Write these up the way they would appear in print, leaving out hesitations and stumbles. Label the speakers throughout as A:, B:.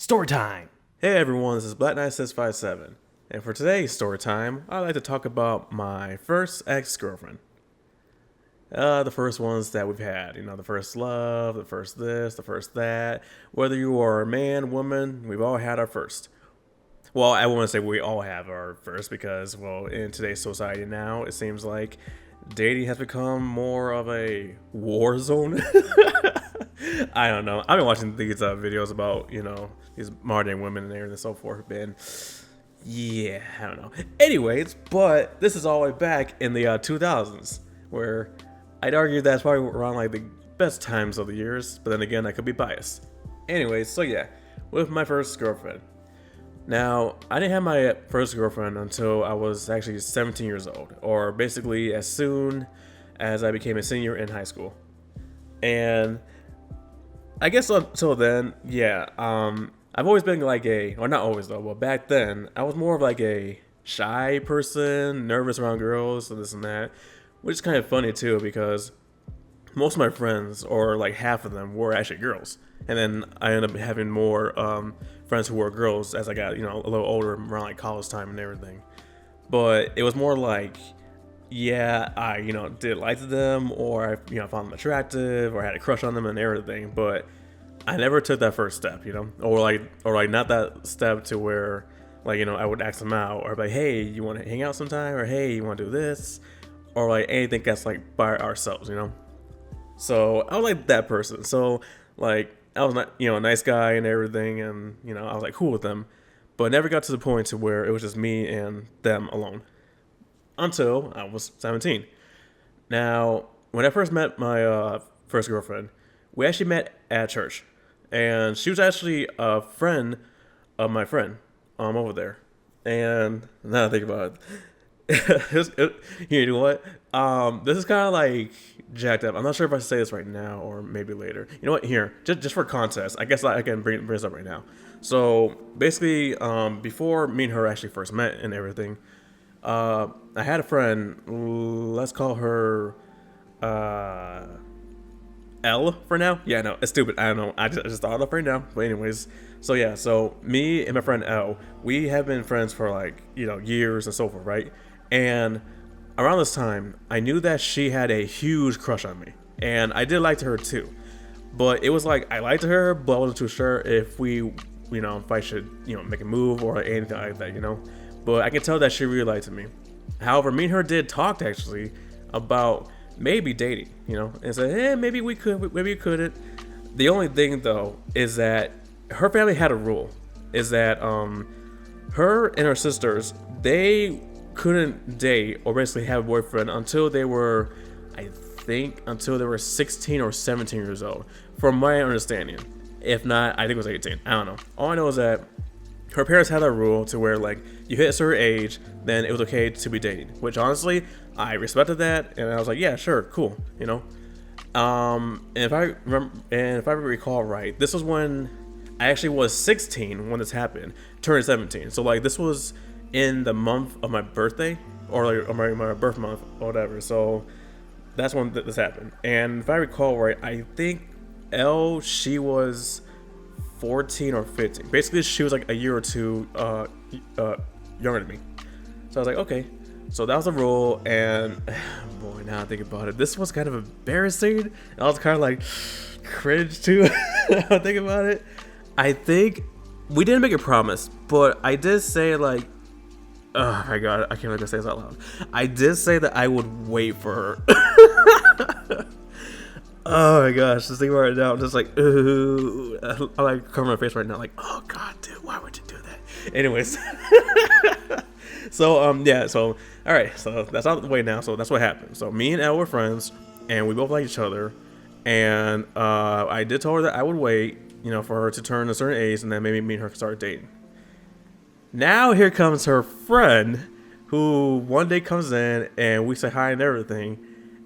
A: Story time.
B: Hey everyone, this is Black Knight 657, and for today's story time, I'd like to talk about my first ex-girlfriend. The first ones that we've had, the first love, the first this, the first that. Whether you are a man, woman, we've all had our first. Well, I wouldn't say we all have our first because, well, in today's society now, it seems like dating has become more of a war zone. I don't know. I've been watching these videos about, these modern women and everything and so forth. And yeah, I don't know. Anyways, but this is all the way back in the 2000s, where I'd argue that's probably around like the best times of the years. But then again, I could be biased. Anyways, so yeah, with my first girlfriend. Now, I didn't have my first girlfriend until I was actually 17 years old, or basically as soon as I became a senior in high school. And I guess until then, yeah, I've always been like or not always though, but back then, I was more of like a shy person, nervous around girls, and this and that, which is kind of funny too, because most of my friends, or like half of them, were actually girls. And then I ended up having more friends who were girls as I got, a little older around like college time and everything. But it was more like, yeah, I, did like them, or I, found them attractive, or had a crush on them and everything. But I never took that first step, or like not that step to where, like, I would ask them out, or like, hey, you want to hang out sometime, or hey, you want to do this, or like anything that's like by ourselves. So I was like that person. So like I was not, a nice guy and everything, and I was like cool with them, but never got to the point to where it was just me and them alone until I was 17. Now, when I first met my first girlfriend, we actually met at church, and she was actually a friend of my friend over there. And now that I think about it, you know what? This is kind of like jacked up. I'm not sure if I should say this right now or maybe later. You know what? Here, just for context, I guess I can bring this up right now. So basically, before me and her actually first met and everything, I had a friend. Let's call her L for now. Yeah, no, it's stupid. I don't know. I just thought it up right now. But anyways, so yeah, so me and my friend L, we have been friends for like years and so forth, right? And around this time, I knew that she had a huge crush on me, and I did like her too. But it was like I liked her, but I wasn't too sure if if I should, make a move or anything like that. But I can tell that she really liked me. However, me and her did talk actually about maybe dating, and said, hey, maybe we could, maybe we couldn't. The only thing though is that her family had a rule, is that her and her sisters, they couldn't date or basically have a boyfriend until they were, I think, until they were 16 or 17 years old, from my understanding. If not, I think it was 18. I don't know. All I know is that her parents had a rule to where like you hit a certain age, then it was okay to be dating. Which honestly, I respected that, and I was like, yeah, sure, cool. And if I recall right, this was when I actually was 16 when this happened, turned 17. So like this was in the month of my birthday, or like or my birth month or whatever. So that's when this happened. And if I recall right, I think L, she was 14 or 15. Basically, she was like a year or two younger than me. So I was like, okay. So that was the rule, and boy, now I think about it, this was kind of embarrassing. I was kind of like cringe too. Now I think about it. I think we didn't make a promise, but I did say like, oh my god, I can't believe I say this out loud. I did say that I would wait for her. Oh my gosh, just think about it now. I'm just like, ooh. I like cover my face right now, like, oh god, dude, why would you do that? Anyways. So yeah, so all right, so that's out of the way now. So that's what happened. So me and Elle were friends, and we both like each other. And I did tell her that I would wait, for her to turn a certain age, and then maybe me and her could start dating. Now here comes her friend, who one day comes in, and we say hi and everything.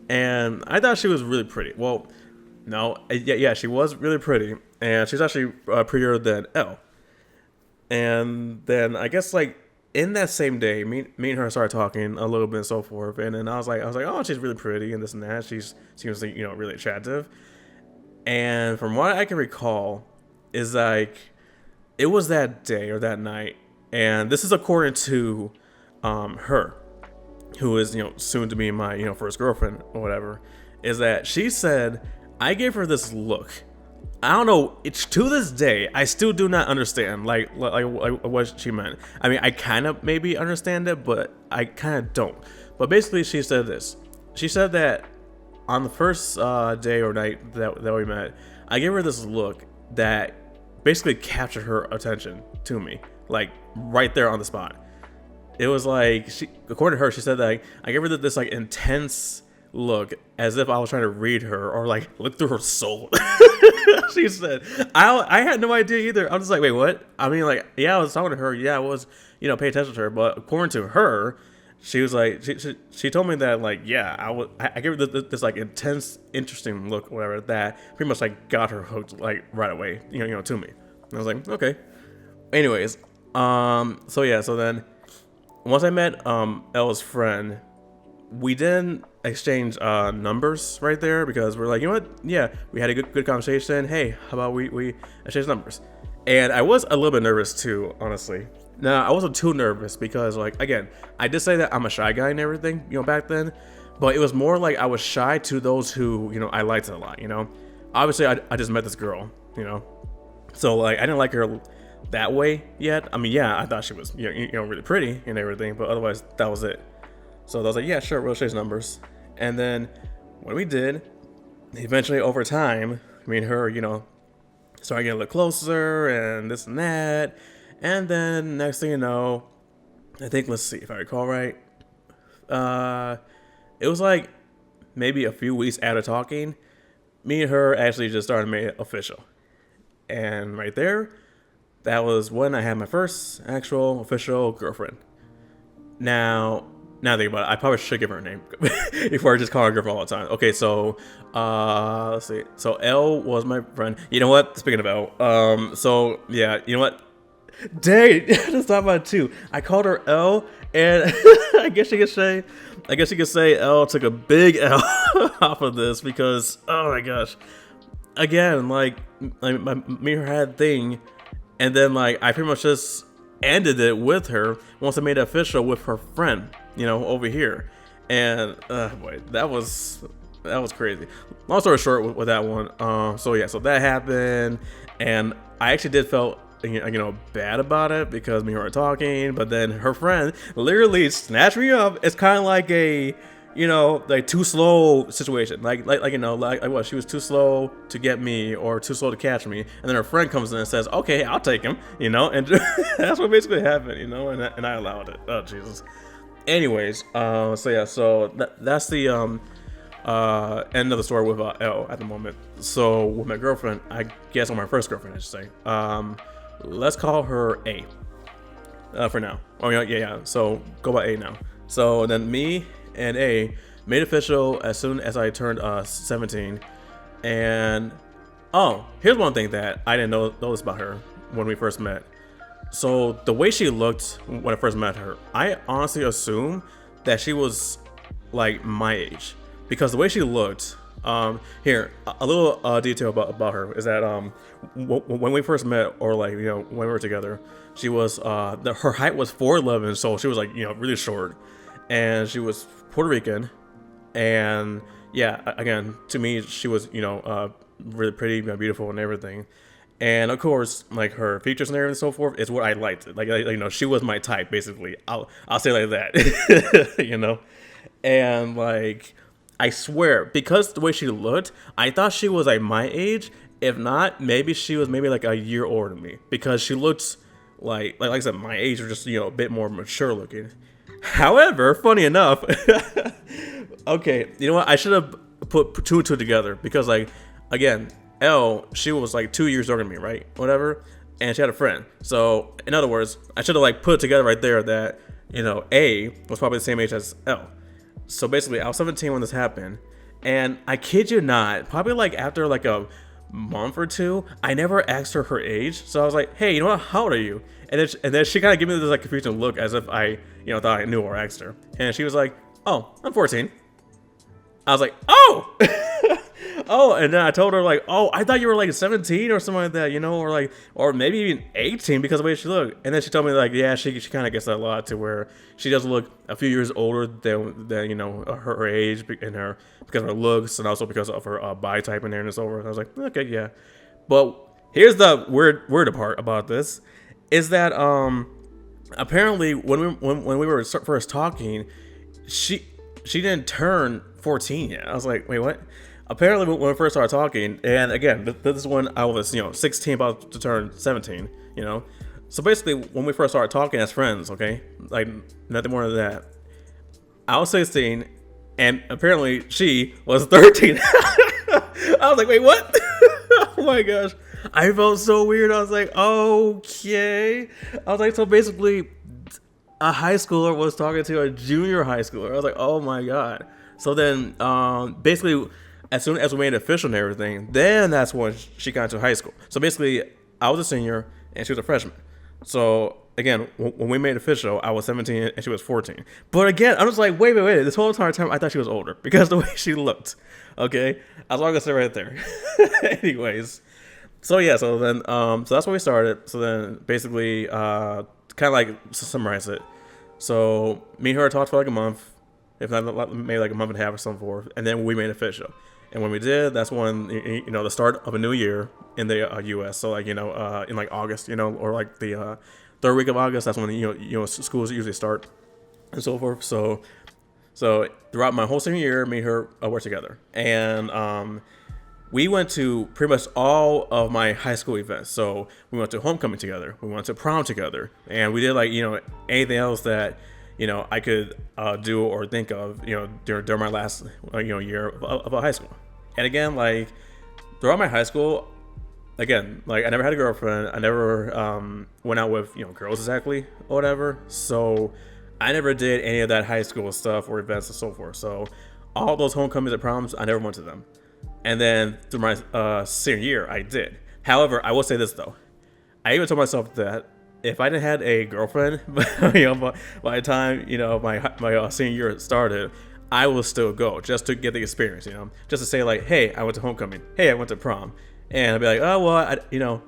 B: And I thought she was really pretty. Well, no, yeah, she was really pretty, and she's actually prettier than Elle. And then I guess like in that same day, me and her started talking a little bit and so forth. And then I was like, oh, she's really pretty and this and that. She seems like really attractive. And from what I can recall, is like it was that day or that night, and this is according to her, who is soon to be my first girlfriend or whatever, is that she said I gave her this look. I don't know. It's to this day I still do not understand like what she meant. I mean, I kind of maybe understand it, but I kind of don't. But basically, she said this. She said that on the first day or night that we met, I gave her this look that basically captured her attention to me, like right there on the spot. It was like, according to her, she said that I gave her this like intense look as if I was trying to read her or like look through her soul. She said, I had no idea either. I'm just like, wait, what? I mean, like, yeah, I was talking to her. Yeah, I was, pay attention to her. But according to her, she was like, she told me that, like, yeah, I gave her this like intense, interesting look, whatever, that pretty much like got her hooked like right away, to me. And I was like, okay. Anyways, so yeah, so then once I met Elle's friend, we didn't exchange numbers right there because we're like, you know what? Yeah, we had a good conversation. Hey, how about we exchange numbers? And I was a little bit nervous too, honestly. Now, I wasn't too nervous because, like, again, I did say that I'm a shy guy and everything, back then. But it was more like I was shy to those who, I liked a lot, Obviously, I just met this girl, So, like, I didn't like her that way yet. I mean, yeah, I thought she was, really pretty and everything. But otherwise, that was it. So I was like, yeah, sure, we'll exchange numbers. And then when we did, eventually over time, me and her, started getting a little closer and this and that. And then next thing you know, I think, let's see if I recall right, it was like maybe a few weeks after talking, me and her actually just started making it official. And right there, that was when I had my first actual official girlfriend. Now think about it, I probably should give her a name before I just call her girlfriend all the time. Okay, so let's see. So Elle was my friend. You know what? Speaking of Elle, so yeah, you know what? Dang, just thought about it too. I called her L, and I guess you could say L took a big L off of this because, oh my gosh, again, like me and her had a thing, and then like I pretty much just ended it with her once I made it official with her friend, over here, and boy, that was crazy. Long story short with that one, so yeah, so that happened, and I actually did felt bad about it because me and her were talking, but then her friend literally snatched me up. It's kind of like a, like too slow situation. Like what? She was too slow to get me or too slow to catch me, and then her friend comes in and says, "Okay, I'll take him," and that's what basically happened, and I allowed it. Oh Jesus. Anyways, so yeah, so that's the end of the story with L at the moment. So with my girlfriend, I guess on my first girlfriend, I should say. Let's call her A for now. Oh yeah. So go by A now. So then me and A made official as soon as I turned 17. And here's one thing that I didn't notice about her when we first met. So the way she looked when I first met her, I honestly assumed that she was like my age because the way she looked. Here, a little detail about her is that when we first met, or like when we were together, she was her height was 4'11", so she was like really short, and she was Puerto Rican, and yeah, again to me she was really pretty, beautiful, and everything, and of course like her features and everything and so forth is what I liked. Like she was my type basically. I'll say like that, and like. I swear, because the way she looked, I thought she was like my age. If not, maybe she was like a year older than me because she looked like I said, my age, or just a bit more mature looking. However, funny enough, okay, you know what? I should have put two and two together because like again, Elle, she was like 2 years older than me, right? Whatever, and she had a friend. So in other words, I should have like put it together right there that A was probably the same age as Elle. So basically, I was 17 when this happened, and I kid you not, probably like after like a month or two, I never asked her age. So I was like, "Hey, you know what? How old are you?" And then she kind of gave me this like confused look as if I thought I knew or asked her, and she was like, "Oh, I'm 14." I was like, "Oh, Oh, and then I told her like, oh, I thought you were like 17 or something like that, or like, or maybe even 18 because of the way she looked. And then she told me like, yeah, she kind of gets that a lot to where she does look a few years older than her age and her because of her looks and also because of her body type and there and so forth. I was like, okay, yeah. But here's the weird part about this is that apparently when we were first talking, she didn't turn 14 yet. I was like, wait, what? Apparently when we first started talking, and again, this is when I was 16, about to turn 17. So basically when we first started talking as friends, okay, like nothing more than that. I was 16, and apparently she was 13. I was like, wait, what? Oh my gosh. I felt so weird. I was like, okay. I was like, so basically, a high schooler was talking to a junior high schooler. I was like, oh my god. So then, basically, as soon as we made it official and everything, then that's when she got into high school. So basically, I was a senior and she was a freshman. So again, when we made it official, I was 17 and she was 14. But again, I was like, wait. This whole entire time, I thought she was older because the way she looked. Okay, as long as I say right there. Anyways. So yeah, so then, so that's when we started. So then, basically, kind of like to summarize it. So me and her talked for like a month, if not maybe like a month and a half or something forth, and then we made it official. And when we did, that's when the start of a new year in the U.S. So like in like August, or like the third week of August. That's when schools usually start and so forth. So throughout my whole senior year, me and her worked together, and we went to pretty much all of my high school events. So we went to homecoming together. We went to prom together. And we did like, anything else that, I could do or think of, during my last, year of high school. And again, like throughout my high school, again, like I never had a girlfriend. I never went out with, girls exactly or whatever. So I never did any of that high school stuff or events and so forth. So all those homecomings and proms, I never went to them. And then through my senior year, I did. However, I will say this though. I even told myself that if I didn't have a girlfriend, by the time my senior year started, I will still go just to get the experience. Just to say like, hey, I went to homecoming. Hey, I went to prom. And I'd be like, oh well,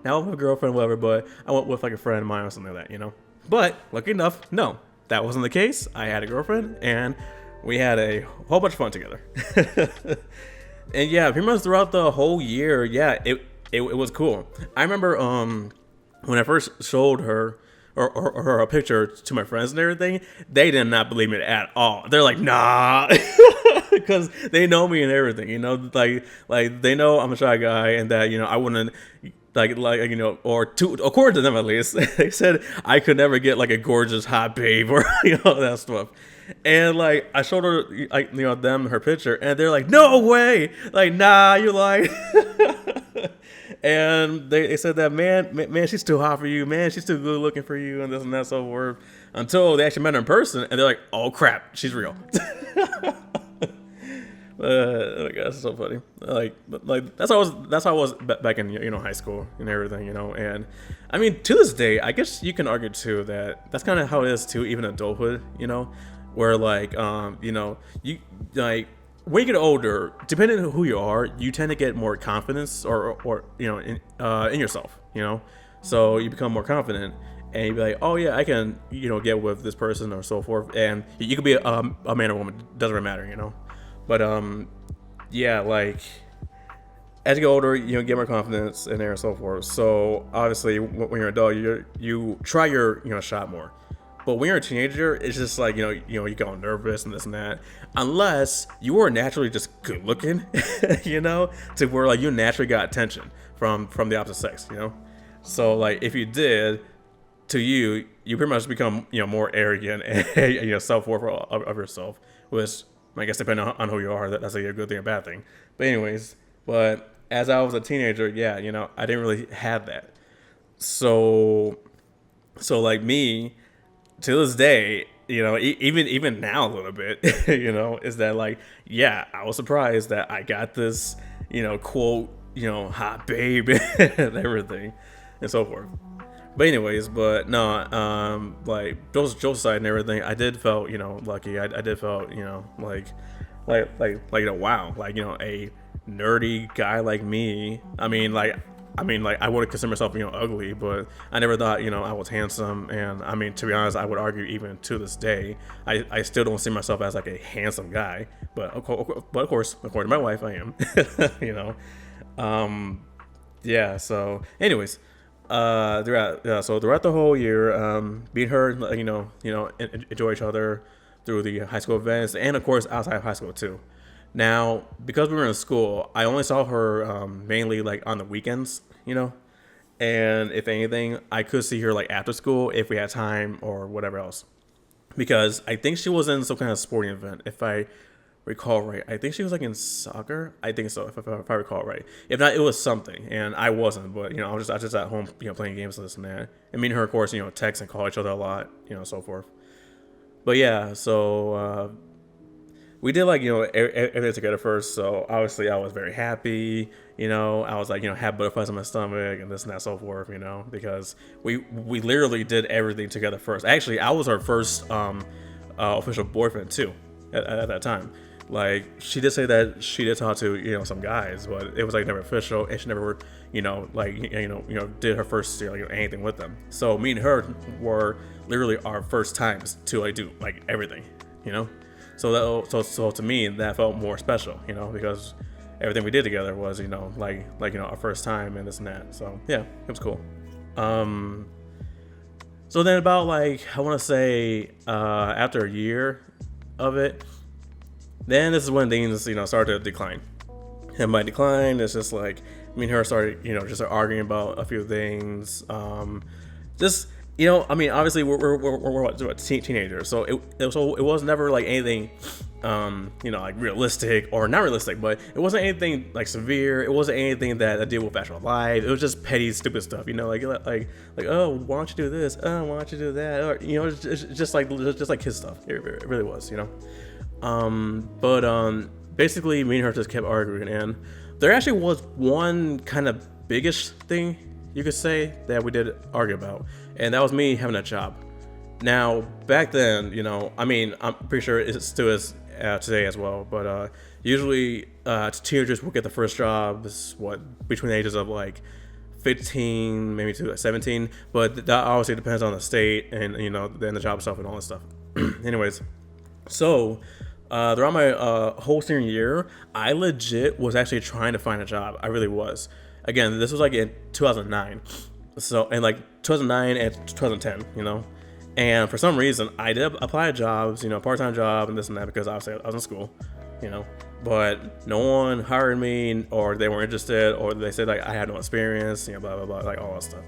B: now I have a girlfriend, whatever. But I went with like a friend of mine or something like that. But lucky enough, no, that wasn't the case. I had a girlfriend, and we had a whole bunch of fun together. And yeah, pretty much throughout the whole year, yeah, it was cool. I remember when I first showed her or a picture to my friends and everything, they did not believe me at all. They're like, nah, because they know me and everything, like they know I'm a shy guy and that I wouldn't or according to them at least, they said I could never get like a gorgeous hot babe or that stuff. And like I showed her them her picture, and they're like, no way, like nah, you're lying. And they said that man, she's too hot for you, man, she's too good looking for you, and this and that so forth. Until they actually met her in person, and they're like, oh crap, she's real. Oh my gosh, it's so funny. Like that's how I was back in high school and everything, And I mean, to this day, I guess you can argue too that that's kind of how it is too, even adulthood, where like you like when you get older, depending on who you are, you tend to get more confidence or in yourself, So you become more confident, and you be like, oh yeah, I can get with this person or so forth, and you could be a man or woman, doesn't really matter, But yeah, like as you get older, get more confidence in there and so forth. So obviously, when you're an adult, you try your shot more. But when you're a teenager, it's just like you get all nervous and this and that. Unless you are naturally just good looking, to where like you naturally got attention from the opposite sex, So like if you did, to you pretty much become more arrogant and self-worth of yourself, which I guess depending on who you are, that's a good thing or bad thing. But anyways, as I was a teenager, yeah, I didn't really have that. So like me, to this day, even now a little bit, is that like, yeah, I was surprised that I got this, quote, hot babe and everything and so forth. But anyways, no, like jokes aside and everything, I did felt, lucky. I did felt, like wow, like, a nerdy guy like me. I wouldn't consider myself, ugly, but I never thought, I was handsome. And I mean, to be honest, I would argue even to this day, I still don't see myself as like a handsome guy. But of course, according to my wife, I am. you know, yeah. So, anyways, throughout the whole year, me and her, enjoy each other through the high school events, and of course outside of high school too. Now, because we were in school, I only saw her mainly like on the weekends, and if anything, I could see her like after school if we had time or whatever else. Because I think she was in some kind of sporting event, if I recall right. I think she was like in soccer. I think so, if I recall right. If not, it was something, and I wasn't. But I was just at home, playing games and this and that. And me and her, of course, text and call each other a lot, so forth. But yeah, so we did like everything together first. So obviously, I was very happy. I was like had butterflies in my stomach and this and that, so forth. Because we literally did everything together first. Actually, I was her first official boyfriend too at that time. Like, she did say that she did talk to some guys, but it was like never official, and she never did her first anything with them. So me and her were literally our first times to like do like everything. So to me that felt more special, because everything we did together was our first time and this and that. So yeah, it was cool. So then about like, I want to say after a year of it, then this is when things started to decline. And by decline, it's just like me and her started just arguing about a few things. Obviously we're teenagers, so it was never like anything like realistic or not realistic, but it wasn't anything like severe. It wasn't anything that deal with actual life. It was just petty, stupid stuff, like oh, why don't you do this? Oh, why don't you do that? Or it's just like kid stuff. It really was, basically me and her just kept arguing, and there actually was one kind of biggish thing you could say that we did argue about, and that was me having a job. Now, back then, I'm pretty sure it still is today as well, but usually teenagers will get the first jobs between the ages of like 15 maybe to 17, but that obviously depends on the state and then the job stuff and all that stuff. Anyways, so throughout my whole senior year, I legit was actually trying to find a job. I really was. Again, this was like in 2009. So, in like 2009 and 2010, And for some reason, I did apply to jobs, part-time job and this and that, because obviously I was in school, But no one hired me, or they weren't interested, or they said like I had no experience, blah, blah, blah, like all that stuff,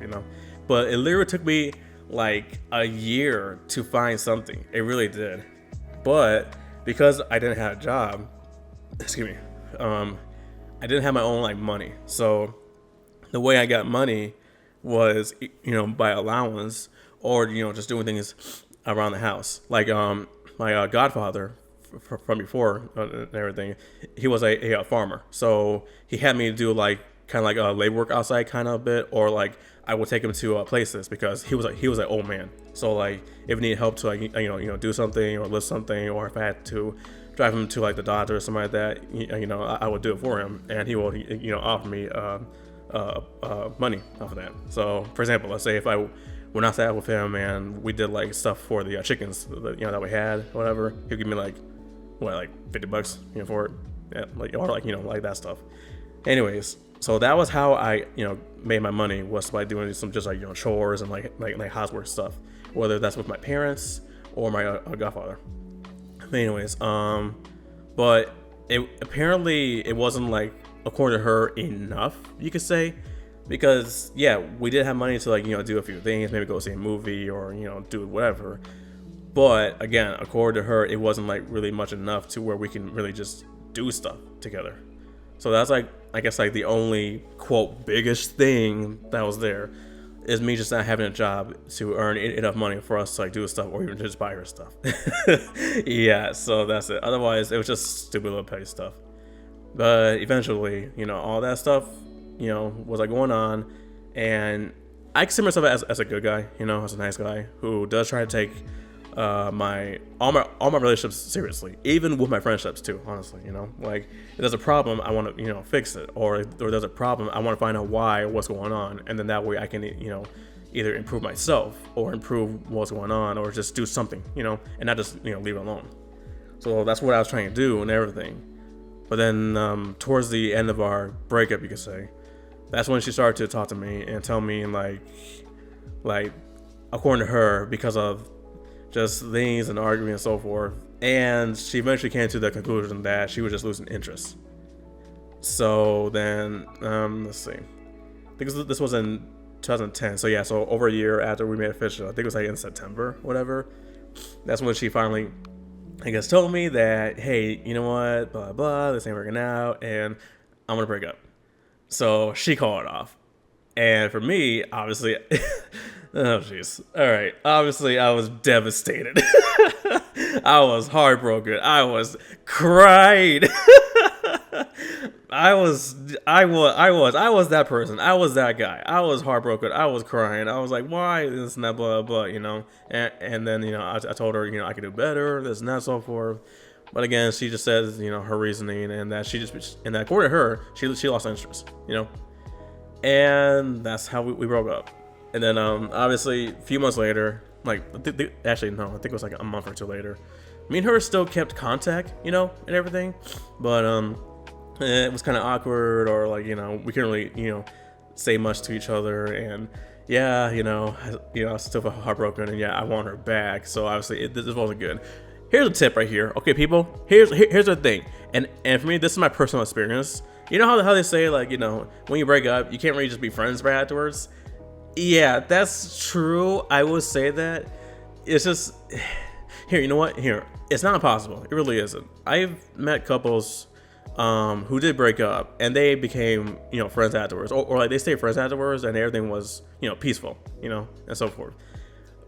B: But it literally took me like a year to find something. It really did. But because I didn't have a job, I didn't have my own like money. So the way I got money was, by allowance, or just doing things around the house. Like my godfather from before and everything, he was a farmer, so he had me do like kind of like labor work outside kind of a bit, or like I would take him to places, because he was an old man. So like if he needed help to like do something or lift something, or if I had to drive him to like the doctor or something like that, I would do it for him, and he will offer me money off of that. So for example, let's say if I went outside with him and we did like stuff for the chickens that we had, whatever, he'd give me like $50 for it, yeah, like that stuff. Anyways, so that was how I made my money, was by doing some just like chores and like housework stuff, whether that's with my parents or my godfather. Anyways, but it wasn't like, according to her, enough, you could say, because yeah, we did have money to like do a few things, maybe go see a movie or do whatever. But again, according to her, it wasn't like really much enough to where we can really just do stuff together. So that's like, I guess, like the only quote biggest thing that was there, is me just not having a job to earn enough money for us to like do stuff, or even just buy her stuff. Yeah, so that's it. Otherwise, it was just stupid little petty stuff. But eventually, all that stuff, was like going on, and I consider myself as a good guy, as a nice guy who does try to take my all my relationships seriously, even with my friendships too. Honestly, like if there's a problem, I want to fix it, or there's a problem, I want to find out why, what's going on, and then that way I can either improve myself or improve what's going on, or just do something, and not just leave it alone. So that's what I was trying to do and everything. But then towards the end of our breakup, you could say, that's when she started to talk to me and tell me like according to her, because of just things and arguing and so forth, and she eventually came to the conclusion that she was just losing interest. So then let's see, I think this was in 2010. So yeah, so over a year after we made it official, I think it was like in September, whatever. That's when she finally, I guess, told me that, hey, you know what, blah blah, this ain't working out, and I'm gonna break up. So she called it off, and for me, obviously, oh jeez, all right, obviously I was devastated. I was heartbroken. I was crying. I was that person. I was that guy. I was heartbroken. I was crying. I was like, why this and that, blah blah, and then I told her I could do better, this and that, so forth. But again, she just says her reasoning, and that and that according to her, she lost interest, and that's how we broke up. And then obviously a few months later, like actually no, I think it was like a month or two later, me and her still kept contact, and everything, but it was kind of awkward, or like we couldn't really say much to each other, and yeah, I still feel heartbroken, and yeah, I want her back. So obviously this wasn't good. Here's a tip right here, okay, people. Here's the thing, and for me, this is my personal experience. You know how they say, like, when you break up, you can't really just be friends right afterwards. Yeah, that's true. I would say that. It's just here. You know what? Here, it's not impossible. It really isn't. I've met couples who did break up, and they became friends afterwards, or like they stayed friends afterwards, and everything was peaceful, and so forth.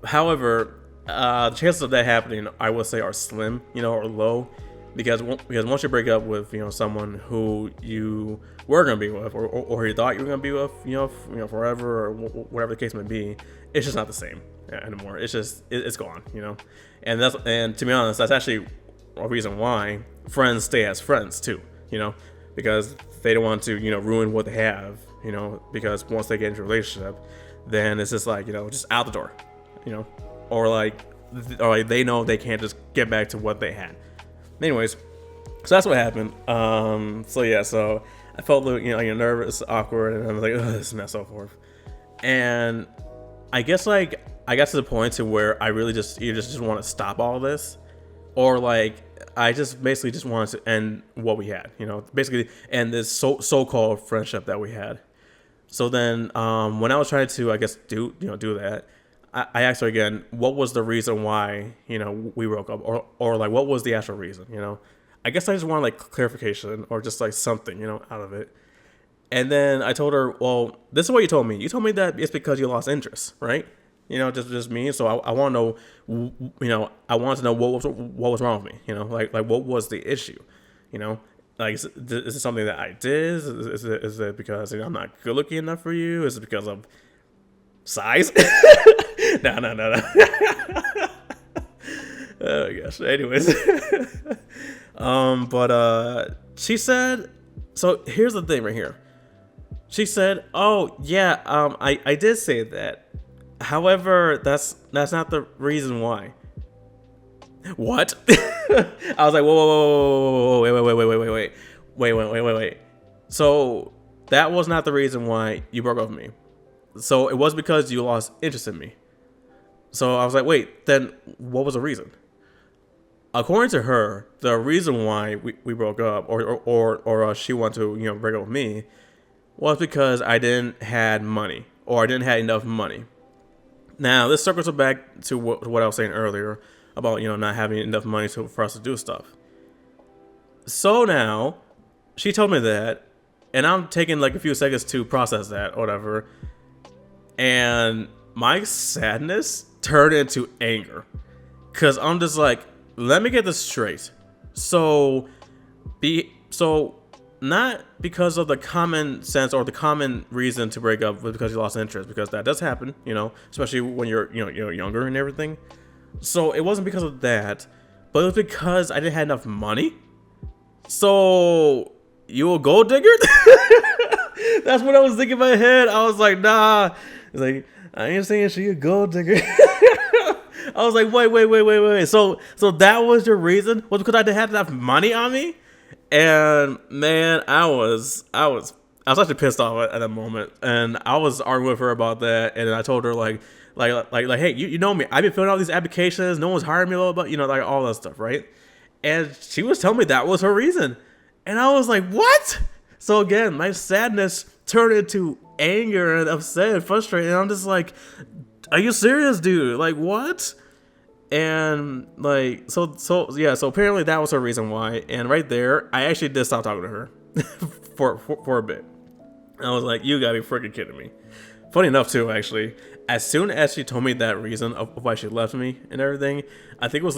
B: However, the chances of that happening, I would say, are slim, or low, because once you break up with someone who you were gonna be with, or you thought you were gonna be with, forever, or whatever the case may be, it's just not the same anymore. It's just it's gone, and to be honest, that's actually a reason why friends stay as friends too, because they don't want to ruin what they have, because once they get into a relationship, then it's just like just out the door, or like they know they can't just get back to what they had. Anyways, so that's what happened. So yeah, so I felt a little, nervous, awkward, and I was like, oh, this and that, so forth. And I guess I got to the point to where I really just want to stop all this, or like I just basically just wanted to end what we had, basically end this so-called friendship that we had. So then, when I was trying to, I guess, do that, I asked her again, what was the reason why, we broke up, or like, what was the actual reason, I guess I just wanted like clarification, or just like something, out of it. And then I told her, well, this is what you told me. You told me that it's because you lost interest, right? Just me. So I want to know, I wanted to know what was wrong with me, like what was the issue, like, is it something that I did? Is it because I'm not good looking enough for you? Is it because of size? No. Oh gosh. Anyways, but she said. So here's the thing right here. She said, "Oh yeah, I did say that. However, that's not the reason why." What? I was like, whoa, wait. So that was not the reason why you broke up with me. So it was because you lost interest in me. So I was like, wait, then what was the reason? According to her, the reason why we broke up, or she wanted to break up with me, was because I didn't had money, or I didn't have enough money. Now this circles back to what I was saying earlier about not having enough money for us to do stuff. So now she told me that, and I'm taking like a few seconds to process that or whatever, and my sadness turned into anger, because I'm just like, let me get this straight. So not because of the common sense or the common reason to break up was because you lost interest, because that does happen, especially when you're younger and everything. So it wasn't because of that, but it was because I didn't have enough money. So you a gold digger? That's what I was thinking in my head. I was like, nah. It's like, I ain't saying she a gold digger. I was like, wait. So that was your reason? Was because I didn't have enough money on me? And man, I was actually pissed off at that moment, and I was arguing with her about that. And I told her like, hey, you know me. I've been filling out these applications. No one's hired me, about like all that stuff, right? And she was telling me that was her reason, and I was like, what? So again, my sadness turned into anger and upset and frustrated. And I'm just like, are you serious, dude? Like, what? And like, so apparently that was her reason why. And right there, I actually did stop talking to her for a bit. I was like, you gotta be freaking kidding me. Funny enough too, actually, as soon as she told me that reason of why she left me and everything, I think it was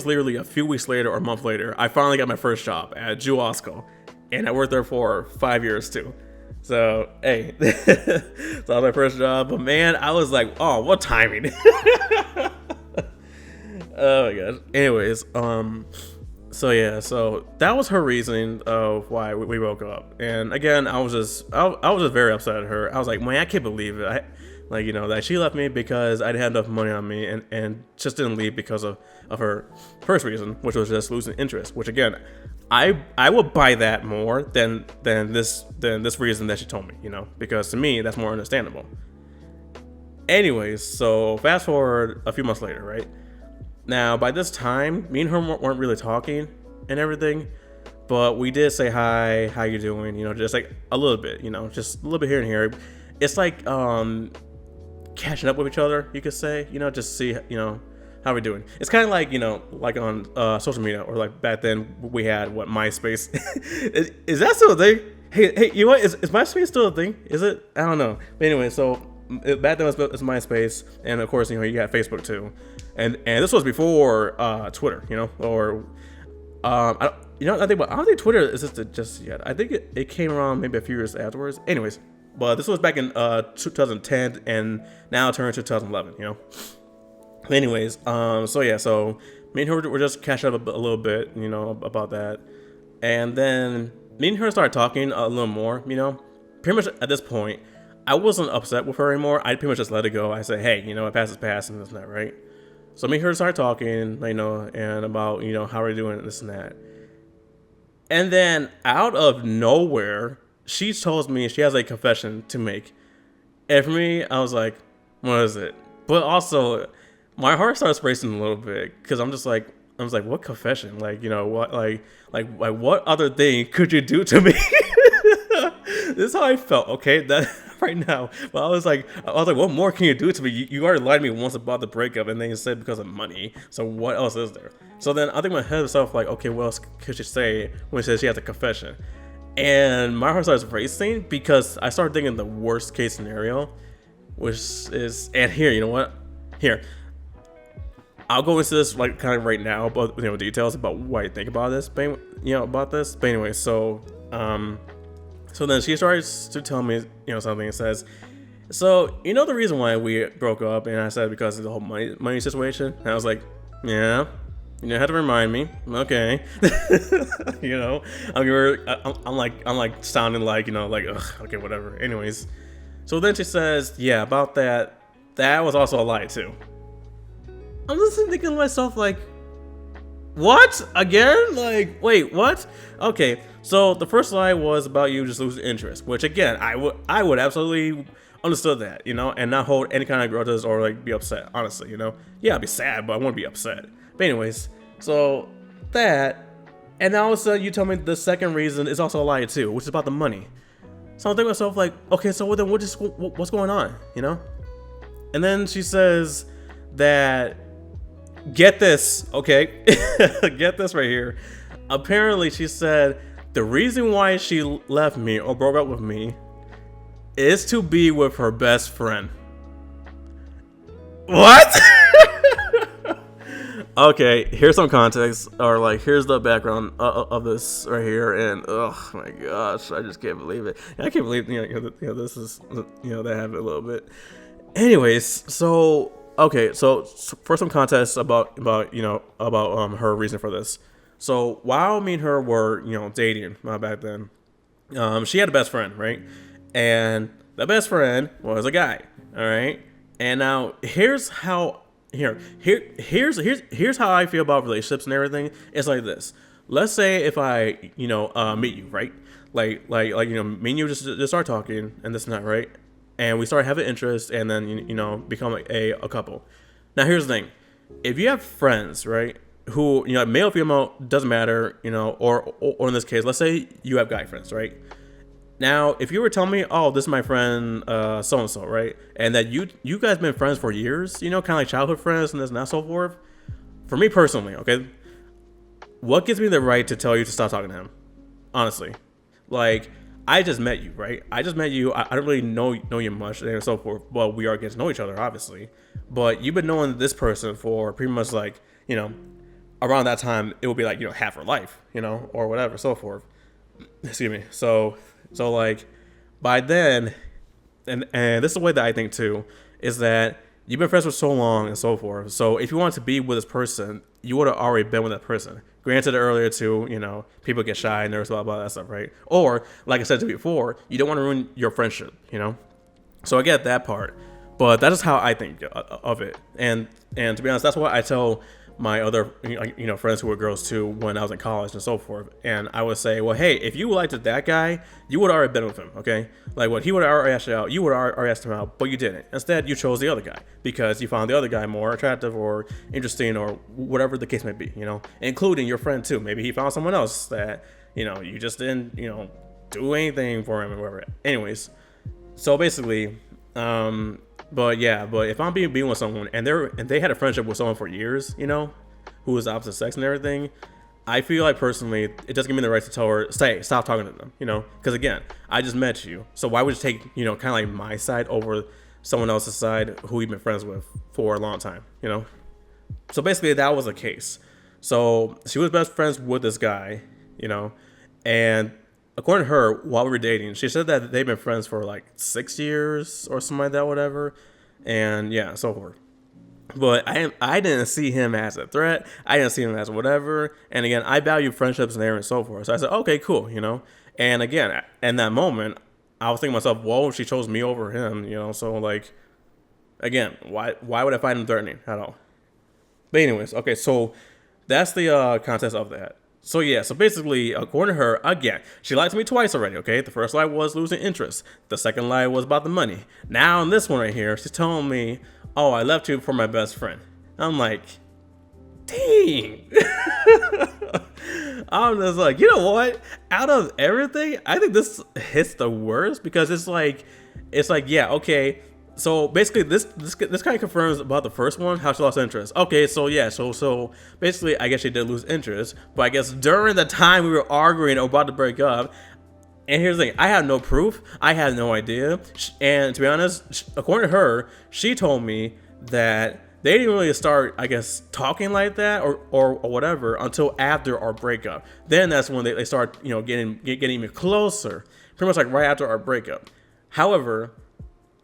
B: literally a few weeks later or a month later, I finally got my first job at Juosco, and I worked there for 5 years too. So hey, so that was my first job. But man, I was like, oh, what timing? Oh my gosh. Anyways, so yeah, so that was her reasoning of why we broke up. And again, I was just very upset at her. I was like, man, I can't believe it. That she left me because I didn't have enough money on me, and just didn't leave because of her first reason, which was just losing interest. Which again, I would buy that more than this reason that she told me, because to me that's more understandable. Anyways, so fast forward a few months later, right? Now, by this time, me and her weren't really talking and everything, but we did say hi, how you doing, just like a little bit, just a little bit here and here. It's like catching up with each other, you could say, just see, how we're doing. It's kind of like, like on social media, or like back then we had, MySpace. is that still a thing? Hey, you know what, is MySpace still a thing? Is it? I don't know. But anyway, so back then it was MySpace, and of course, you got Facebook too. And this was before Twitter, or I don't think Twitter existed just yet. I think it came around maybe a few years afterwards. Anyways, but this was back in 2010, and now it turned 2011. Anyways, so me and her were just catching up a little bit, about that, and then me and her started talking a little more. Pretty much at this point, I wasn't upset with her anymore. I pretty much just let it go. I said, hey, a past is past, and this and that, right? So me and her started talking, and about, how we're doing this and that. And then out of nowhere, she tells me she has a confession to make. And for me, I was like, what is it? But also, my heart starts racing a little bit, because I was like, what confession? Like, what, like what other thing could you do to me? This is how I felt, okay? That right now. But I was like, what more can you do to me? You already lied to me once about the breakup, and then you said because of money. So what else is there? So then I think my head itself like, okay, what else could she say when she says she has a confession? And my heart starts racing, because I started thinking the worst case scenario, which is, and here, you know what? Here, I'll go into this like kind of right now, but details about what I think about this, about this. But anyway, so then she starts to tell me, something. It says, so the reason why we broke up, and I said because of the whole money situation. And I was like, yeah, you had to remind me. Okay, I'm like sounding like ugh, okay, whatever. Anyways, so then she says, yeah, about that was also a lie too. I'm just thinking to myself like, what? Again? Like, wait, what? Okay, so the first lie was about you just losing interest, which again, I would absolutely understood that, and not hold any kind of grudges or like be upset, honestly, Yeah, I'd be sad, but I wouldn't be upset. But anyways, so that, and now all of a sudden you tell me the second reason is also a lie too, which is about the money. So I'm thinking to myself like, okay, so then what's going on, And then she says that, get this, okay? Get this right here. Apparently, she said the reason why she left me or broke up with me is to be with her best friend. What? Okay, here's some context, or like here's the background of this right here, and oh my gosh, I just can't believe it. I can't believe this is that happened a little bit. Anyways, so Okay, so for some context about her reason for this. So while me and her were dating back then, she had a best friend, right? And the best friend was a guy, all right. And now here's how I feel about relationships and everything. It's like this. Let's say if I meet you, right? Me and you just start talking and this and that, right? And we start having interest, and then become like a couple. Now here's the thing: if you have friends, right, who male female doesn't matter, or in this case, let's say you have guy friends, right? Now, if you were telling me, oh, this is my friend, so and so, right, and that you guys been friends for years, kind of like childhood friends and this and that so forth. For me personally, okay, what gives me the right to tell you to stop talking to him? Honestly, like I just met you, right? I just met you. I don't really know you much and so forth. Well, we are getting to know each other, obviously, but you've been knowing this person for pretty much like around that time. It will be like half her life, or whatever, so forth. Excuse me. So like by then, and this is the way that I think too, is that you've been friends for so long and so forth. So if you want to be with this person, you would have already been with that person. Granted, earlier too, people get shy, nervous about that stuff, right? Or like I said to you before, you don't want to ruin your friendship, So I get that part, but that is how I think of it. And to be honest, that's what I tell my other friends who were girls too when I was in college and so forth. And I would say, well, hey, if you liked that guy, you would have already been with him, okay? Like what he would have already asked you out, you would have already asked him out, but you didn't. Instead, you chose the other guy because you found the other guy more attractive or interesting or whatever the case may be, including your friend too. Maybe he found someone else that you just didn't do anything for him or whatever. Anyways, so basically, but if I'm being with someone and they had a friendship with someone for years, who was the opposite sex and everything, I feel like personally it doesn't give me the right to tell her stop talking to them, because again, I just met you, so why would you take kind of like my side over someone else's side who you've been friends with for a long time, So basically that was the case. So she was best friends with this guy, and according to her, while we were dating, she said that they've been friends for like 6 years or something like that, whatever. And yeah, so forth. But I didn't see him as a threat. I didn't see him as whatever. And again, I value friendships there and so forth. So I said, okay, cool, And again, in that moment, I was thinking to myself, whoa, she chose me over him, So like, again, why would I find him threatening at all? But anyways, okay, so that's the context of that. So yeah, so basically, according to her, again, she lied to me twice already, okay? The first lie was losing interest. The second lie was about the money. Now in this one right here, she's telling me, oh, I left you for my best friend. I'm like, dang. I'm just like, you know what? Out of everything, I think this hits the worst because it's like, yeah, okay. So basically, this kind of confirms about the first one, how she lost interest. Okay, so yeah, so basically, I guess she did lose interest, but I guess during the time we were arguing or about to break up, and here's the thing, I had no proof, I had no idea, and to be honest, according to her, she told me that they didn't really start, I guess, talking like that or whatever until after our breakup. Then that's when they start, getting even closer, pretty much like right after our breakup. However,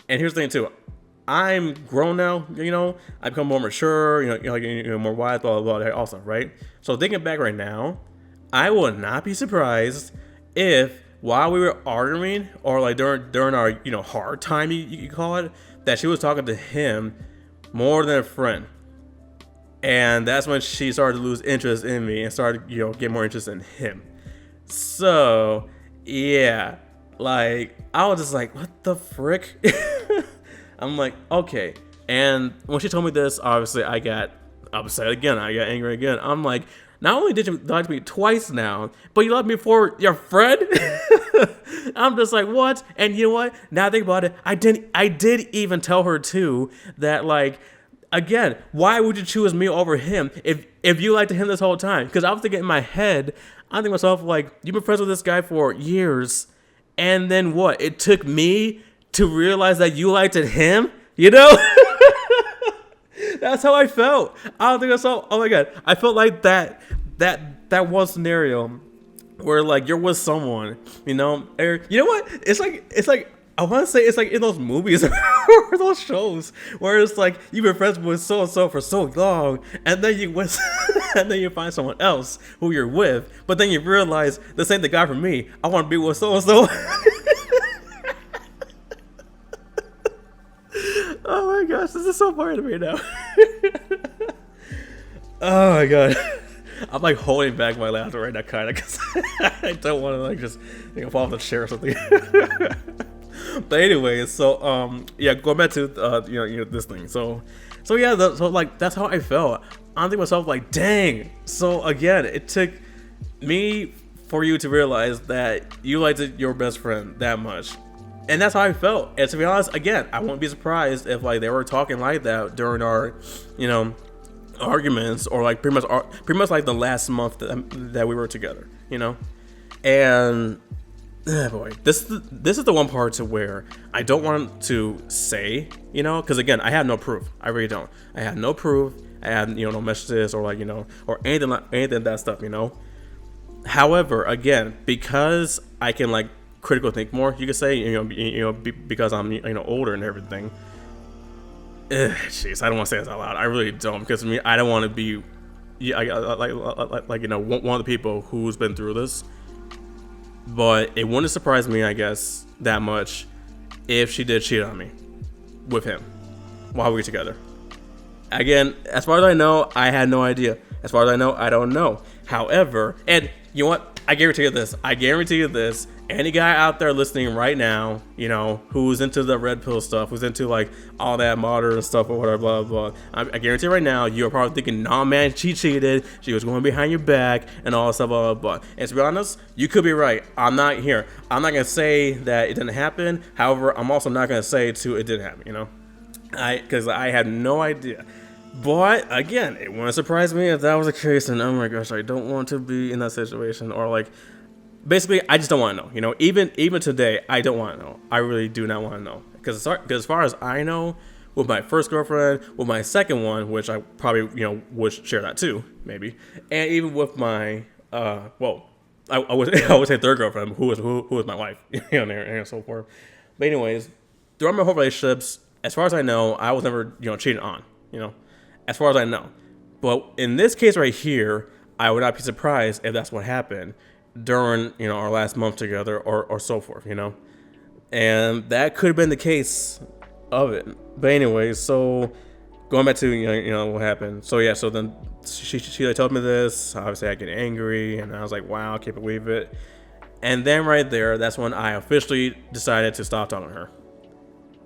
B: and here's the thing too, I'm grown now, I become more mature, more wise, blah, blah, blah, all stuff, right? So thinking back right now, I would not be surprised if while we were arguing or like during our, hard time, you call it, that she was talking to him more than a friend. And that's when she started to lose interest in me and started, get more interest in him. So, yeah. Like, I was just like, what the frick? I'm like, okay. And when she told me this, obviously I got upset again. I got angry again. I'm like, not only did you lie to me twice now, but you lied to me for your friend? I'm just like, what? And you know what? Now I think about it, I did even tell her too that, like, again, why would you choose me over him if you liked him this whole time? Because I was thinking in my head, I'm thinking to myself, like, you've been friends with this guy for years. And then what? It took me to realize that you liked him, That's how I felt. I don't think I saw. Oh my god, I felt like that one scenario where like you're with someone, or you know what? It's like I want to say it's like in those movies or those shows where it's like you've been friends with so and so for so long, and then you with, and then you find someone else who you're with, but then you realize this ain't the guy for me. I want to be with so and so. Oh my gosh, this is so funny to me now. Oh my god. I'm like holding back my laughter right now, kind of, because I don't want to like just fall off the chair or something. But anyway, so yeah, going back to this thing. So yeah, so like that's how I felt. I'm thinking to myself like, dang. So again, it took me for you to realize that you liked your best friend that much. And that's how I felt. And to be honest, again, I wouldn't be surprised if like they were talking like that during our, arguments, or like pretty much like the last month that we were together, And boy, this is the one part to where I don't want to say, because again, I have no proof. I really don't. I have no proof. I have no messages or like or anything of that stuff. However, again, because I can like critical think more, you could say, because I'm older and everything. Jeez, I don't want to say this out loud. I really don't, because to me, I don't want to be, one of the people who's been through this. But it wouldn't surprise me, I guess, that much if she did cheat on me with him while we were together. Again, as far as I know, I had no idea. As far as I know, I don't know. However, and you know what? I guarantee you this. Any guy out there listening right now, who's into the red pill stuff, who's into like all that modern stuff or whatever, blah, blah, blah. I guarantee right now, you're probably thinking, nah, man, she cheated. She was going behind your back and all that stuff, blah, blah, blah. And to be honest, you could be right. I'm not here. I'm not going to say that it didn't happen. However, I'm also not going to say too it didn't happen, because I had no idea. But again, it wouldn't surprise me if that was the case, and oh my gosh, I don't want to be in that situation, or like, basically, I just don't want to know. Even today, I don't want to know. I really do not want to know, because as far as I know, with my first girlfriend, with my second one, which I probably would share that too, maybe, and even with my I would say third girlfriend, who was my wife, and so forth. But anyways, throughout my whole relationships, as far as I know, I was never cheated on, as far as I know. But in this case right here, I would not be surprised if that's what happened during our last month together, or so forth, and that could have been the case of it. But anyway, so going back to what happened. So yeah, so then she told me this. Obviously, I get angry, and I was like, wow, I can't believe it. And then right there, that's when I officially decided to stop talking to her,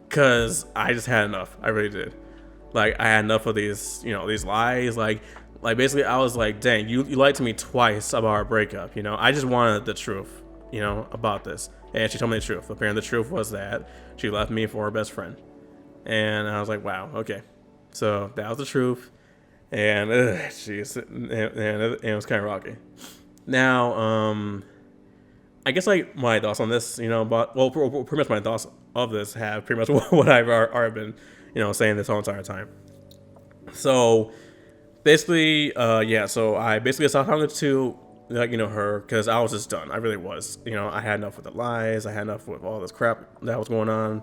B: because I just had enough. I really did. Like, I had enough of these these lies. Like basically, I was like, dang, you lied to me twice about our breakup. I just wanted the truth, about this. And she told me the truth. Apparently, the truth was that she left me for her best friend. And I was like, wow, okay. So that was the truth. And jeez, and it was kind of rocky. Now, I guess like my thoughts on this, but pretty much my thoughts of this have pretty much what I've already been, saying this whole entire time. So basically, yeah. So I basically stopped talking to her, because I was just done. I really was. I had enough with the lies. I had enough with all this crap that was going on,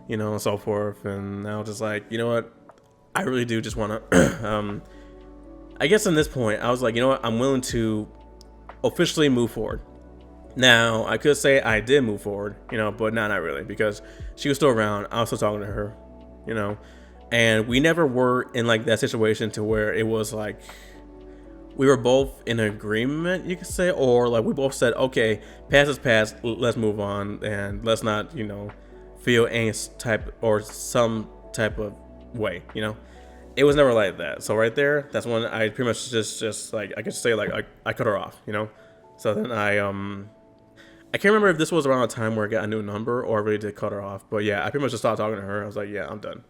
B: and so forth. And I was just like, you know what? I really do just want to. I guess in this point, I was like, you know what? I'm willing to officially move forward. Now, I could say I did move forward, but not really, because she was still around. I was still talking to her, and we never were in like that situation to where it was like we were both in agreement, you could say, or like we both said, okay, past is past, let's move on, and let's not, feel any type or some type of way, It was never like that. So right there, that's when I pretty much just like, I could say like I cut her off, So then I can't remember if this was around the time where I got a new number or I really did cut her off. But yeah, I pretty much just stopped talking to her. I was like, yeah, I'm done,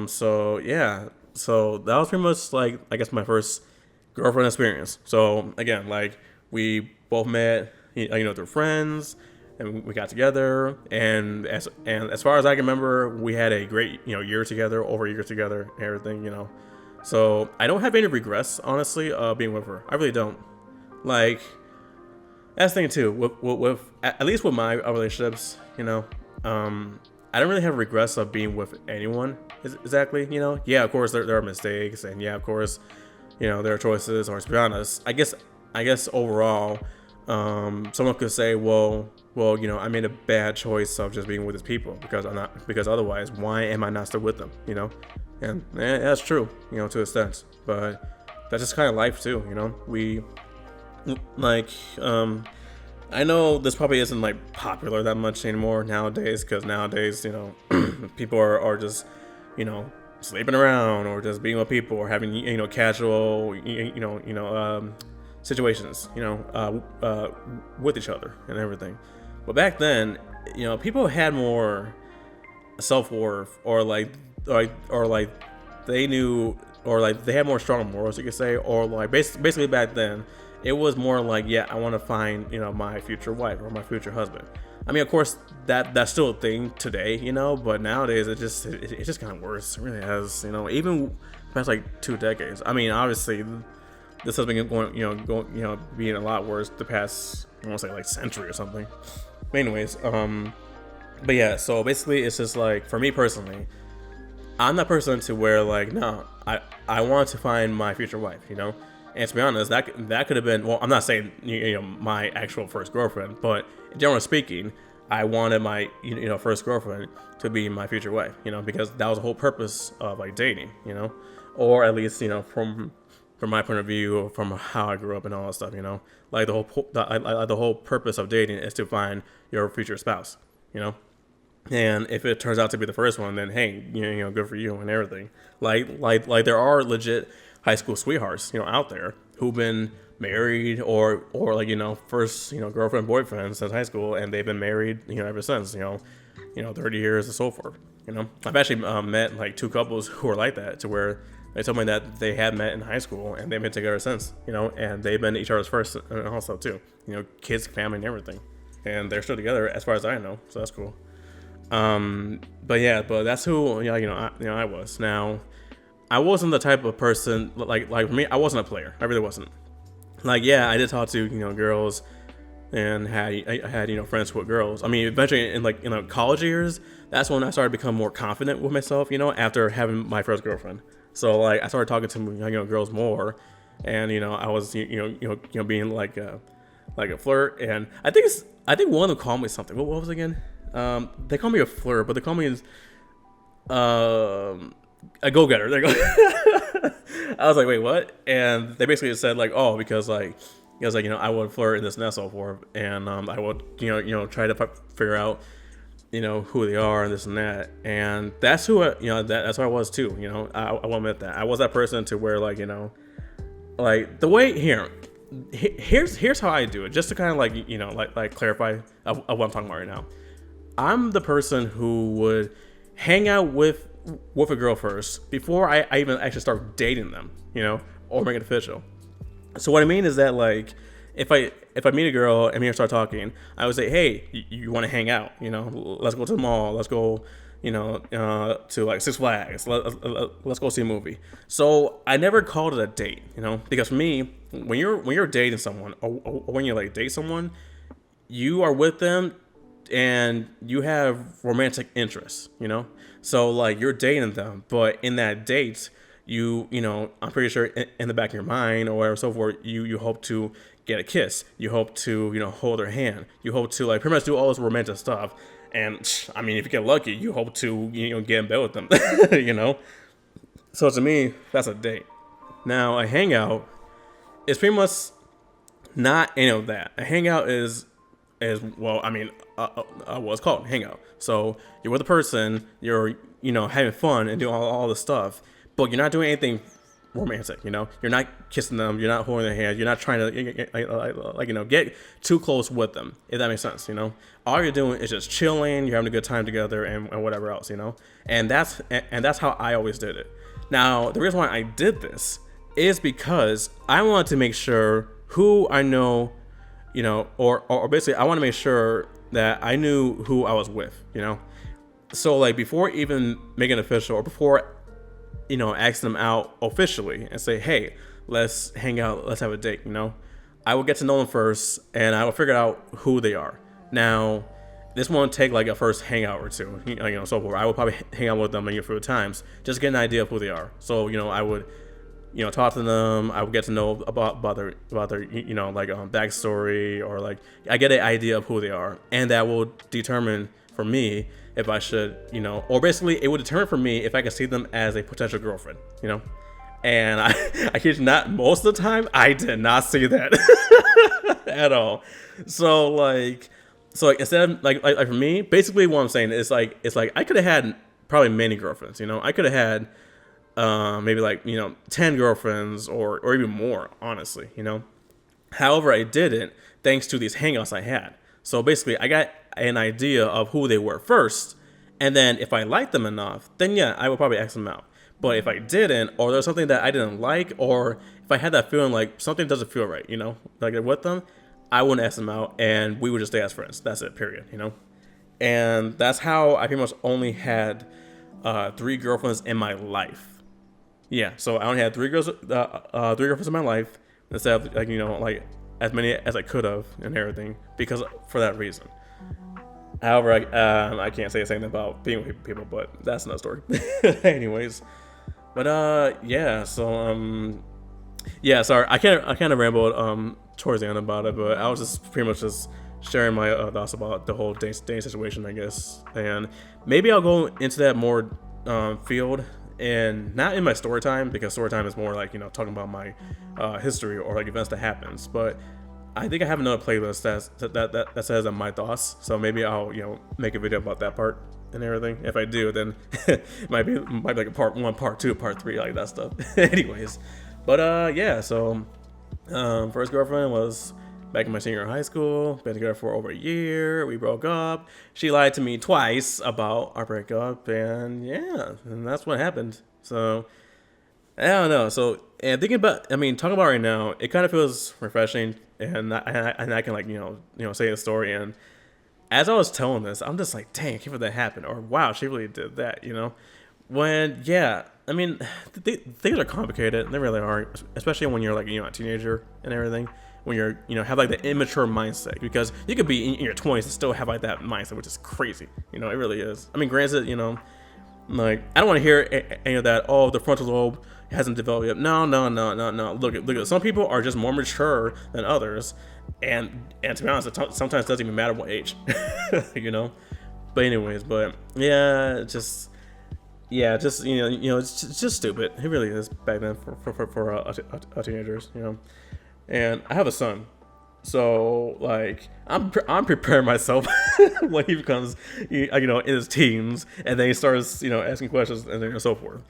B: So yeah, so that was pretty much like, I guess, my first girlfriend experience. So again, like we both met, through friends, and we got together. And as far as I can remember, we had a great, year together, over a year together, and everything, So I don't have any regrets, honestly, being with her. I really don't. Like, that's the thing too, with at least with my relationships, you know. I don't really have regrets of being with anyone exactly, you know. Yeah, of course there are mistakes, and yeah, of course, you know, there are choices. Or to be honest, I guess overall, someone could say, well, you know, I made a bad choice of just being with these people because otherwise, why am I not still with them, you know? And that's true, you know, to a extent, but that's just kind of life too, you know. We like I know this probably isn't like popular that much anymore nowadays because nowadays, you know, people are just, you know, sleeping around or just being with people or having, you know, casual, situations, you know, with each other and everything. But back then, you know, people had more self worth or like they knew or like they had more strong morals, you could say, or like basically back then it was more like, yeah, I want to find, you know, my future wife or my future husband. I mean, of course, that's still a thing today, you know, but nowadays it's just kind of worse. It really has, you know, even past like 2 decades. I mean, obviously, this has been being a lot worse the past, I want to say like century or something. But anyways, but yeah, so basically, it's just like for me personally, I'm that person to where like, no, I want to find my future wife, you know. And to be honest, that could have been, well, I'm not saying, you know, my actual first girlfriend, but generally speaking, I wanted my, you know, first girlfriend to be my future wife, you know, because that was the whole purpose of like dating, you know, or at least, you know, from my point of view, from how I grew up and all that stuff, you know, like the whole purpose of dating is to find your future spouse, you know. And if it turns out to be the first one, then hey, you know, good for you and everything. Like there are legit high school sweethearts, you know, out there who've been married or like, you know, first, you know, girlfriend boyfriend since high school, and they've been married, you know, ever since, you know, 30 years and so forth. You know, I've actually met like 2 couples who are like that, to where they told me that they had met in high school and they've been together since, you know, and they've been each other's first and also too, you know, kids, family, and everything, and they're still together as far as I know, so that's cool. But that's who, I was. Now, I wasn't the type of person like for me. I wasn't a player. I really wasn't. Like, yeah, I did talk to, you know, girls, and I had, you know, friends with girls. I mean, eventually in like, you know, college years, that's when I started to become more confident with myself. You know, after having my first girlfriend. So like I started talking to, you know, girls more, and you know I was being like a flirt, and I think one of them called me something. What was it again? They call me a flirt, but they call me a go-getter. There you go. I was like, wait, what? And they basically said like, oh, because like, it was like, you know, I would flirt in this and that, so forth, and I would, try to figure out, you know, who they are and this and that, and that's who that's who I was too. You know, I won't admit that I was that person to where like, you know, like the way here's how I do it, just to kind of like, you know, like clarify of what I'm talking about right now. I'm the person who would hang out with a girl first before I even actually start dating them, you know, or make it official. So what I mean is that like if I meet a girl and we start talking, I would say, hey, you want to hang out? You know, let's go to the mall. Let's go, you know, to like Six Flags. Let's go see a movie. So I never called it a date, you know, because for me, when you're dating someone or when you like date someone, you are with them and you have romantic interests, you know? So like you're dating them, but in that date, you know, I'm pretty sure in the back of your mind or whatever, so forth, you hope to get a kiss. You hope to, you know, hold her hand. You hope to like pretty much do all this romantic stuff. And I mean, if you get lucky, you hope to, you know, get in bed with them, you know? So to me, that's a date. Now a hangout is pretty much not any of that. A hangout is well, I mean, what's called hangout. So you're with a person, you're, you know, having fun and doing all this stuff, but you're not doing anything romantic. You know, you're not kissing them, you're not holding their hand, you're not trying to like you know, get too close with them, if that makes sense. You know, all you're doing is just chilling, you're having a good time together, and whatever else. You know, and that's how I always did it. Now the reason why I did this is because I wanted to make sure who I know, you know, or basically I want to make sure that I knew who I was with, you know. So like before even making it official, or before, you know, asking them out officially and say, hey, let's hang out, let's have a date, you know, I will get to know them first and I will figure out who they are. Now, this won't take like a first hangout or two, so forth. I would probably hang out with them a few times, just to get an idea of who they are. So I would talk to them. I would get to know about their like backstory, or like I get an idea of who they are, and that will determine for me if I should or basically it would determine for me if I could see them as a potential girlfriend. And I kid you not, most of the time I did not see that at all. So like instead of like for me, basically what I'm saying is like I could have had probably many girlfriends. I could have had maybe like 10 girlfriends or even more, honestly. However, I didn't, thanks to these hangouts I had. So basically I got an idea of who they were first, and then if I liked them enough, then yeah, I would probably ask them out. But if I didn't, or there's something that I didn't like, or if I had that feeling like something doesn't feel right, like with them, I wouldn't ask them out, and we would just stay as friends. That's it, period. And that's how I pretty much only had 3 girlfriends in my life. Yeah, so I only had 3 girlfriends in my life instead of like as many as I could have and everything, because for that reason. However, I can't say the same thing about being with people, but that's another story. Anyways. But yeah, so yeah, sorry, I kind of rambled towards the end about it, but I was just pretty much just sharing my thoughts about the whole dating situation, I guess. And maybe I'll go into that more field, and not in my story time, because story time is more like talking about my history or like events that happens. But I think I have another playlist that says my thoughts, so maybe I'll make a video about that part and everything. If I do, then it might be like a part 1, part 2, part 3, like that stuff. Anyways, but yeah, so first girlfriend was back in my senior year of high school. Been together for over a year. We broke up. She lied to me twice about our breakup, and yeah, and that's what happened. So I don't know. So, and thinking about, talking about it right now, it kind of feels refreshing, and I can like say the story. And as I was telling this, I'm just like, dang, I can't believe that happened, or wow, she really did that. When yeah, things are complicated. They really are, especially when you're like a teenager and everything. When you're have like the immature mindset, because you could be in your 20s and still have like that mindset, which is crazy. It really is. Granted, like I don't want to hear any of that. Oh, the frontal lobe hasn't developed yet. No. Look. Some people are just more mature than others, and to be honest, it sometimes doesn't even matter what age, But anyways, it's just stupid. It really is back then for teenagers, And I have a son, so like I'm preparing myself when he becomes in his teens, and then he starts asking questions and so forth.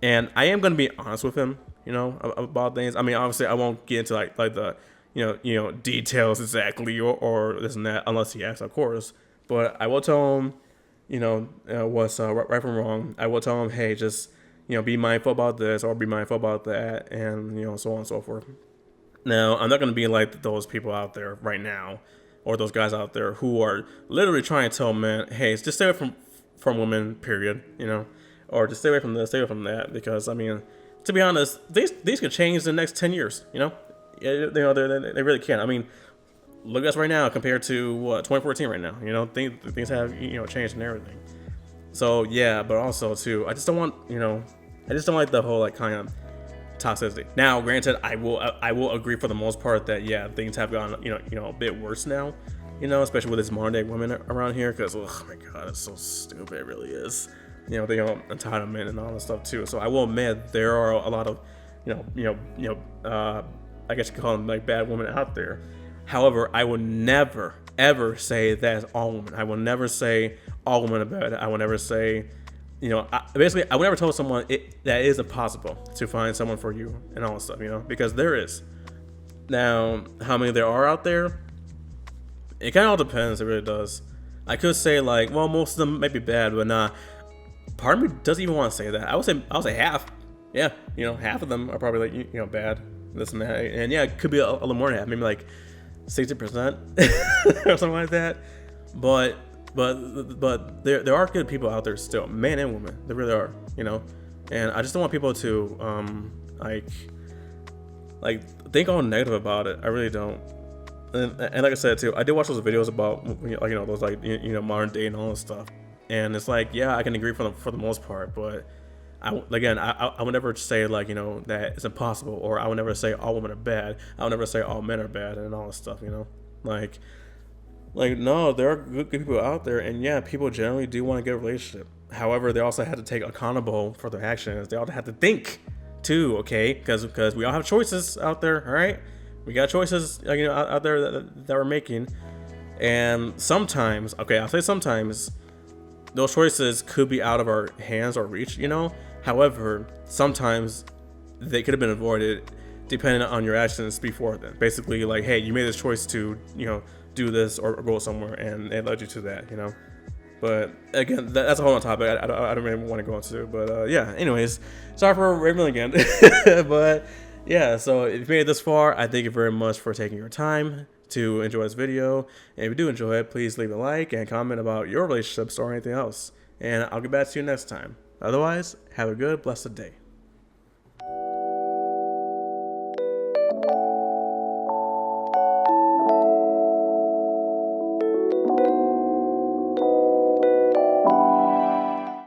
B: And I am gonna be honest with him, about things. Obviously I won't get into like the details exactly or this and that unless he asks, of course. But I will tell him what's right from wrong. I will tell him, hey, just be mindful about this or be mindful about that, and so on and so forth. Now, I'm not going to be like those people out there right now, or those guys out there who are literally trying to tell men, hey, just stay away from women, period, or just stay away from this, stay away from that, because, to be honest, these could change in the next 10 years, they really can. Look at us right now compared to, 2014 right now, things have, changed and everything. So, yeah, but also, too, I just don't like the whole, like, kind of toxicity. Now, granted, I will agree for the most part that yeah, things have gone a bit worse now, especially with these modern day women around here. Because oh my god, it's so stupid. It really is. They entitlement and all that stuff too. So I will admit there are a lot of I guess you could call them like bad women out there. However, I will never ever say that's all women. I will never say all women are bad. I will never say basically, I would never tell someone that it is impossible to find someone for you and all that stuff, because there is. Now, how many there are out there? It kind of all depends. It really does. I could say like, well, most of them might be bad, but nah. Part of me doesn't even want to say that. I would say half. Yeah, half of them are probably like bad, this and that, and yeah, it could be a little more than half, maybe like 60% or something like that. But there are good people out there still, men and women. There really are, And I just don't want people to like think all negative about it. I really don't. And like I said too, I did watch those videos about those like modern day and all this stuff, and it's like, yeah, I can agree for the most part, but I would never say like that it's impossible, or I would never say all women are bad. I would never say all men are bad and all this stuff. Like no, there are good people out there, and yeah, people generally do want to get a relationship. However, they also have to take accountable for their actions. They also have to think too, okay? Because we all have choices out there, all right? We got choices out there that we're making, and sometimes, okay, I'll say sometimes, those choices could be out of our hands or reach. However, sometimes they could have been avoided depending on your actions before then. Basically, like, hey, you made this choice to do this or go somewhere, and it led you to that. But again, that's a whole other topic. I don't really want to go into. But yeah. Anyways, sorry for rambling again. But yeah. So if you made it this far, I thank you very much for taking your time to enjoy this video. And if you do enjoy it, please leave a like and comment about your relationships or anything else. And I'll get back to you next time. Otherwise, have a good, blessed day.